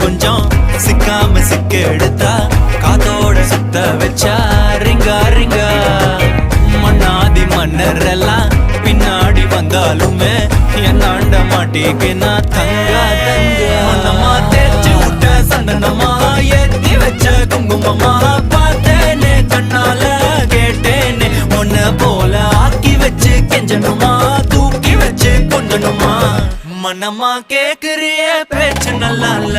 கொஞ்சம் சிக்காம சிக்க எடுத்தா காத்தோட சுத்த வச்சா ரிங்கா ரிங்கா. மன்னாதி மன்னர் எல்லாம் பின்னாடி வந்தாலுமே என்னாண்ட மாட்டிக்கினா தங்கா தங்கா. மன்னமா தேய்ச்சி விட்ட சந்தனமா ஏத்தி வச்ச குங்குமமா பார்த்தேனே கண்ணால கேட்டேனே உன்ன போல ஆக்கி வச்சு கெஞ்சணுமா தூக்கி வச்சு கொஞ்சணுமா. மனமா கேக்குறிய பேச்சு நல்லா இல்ல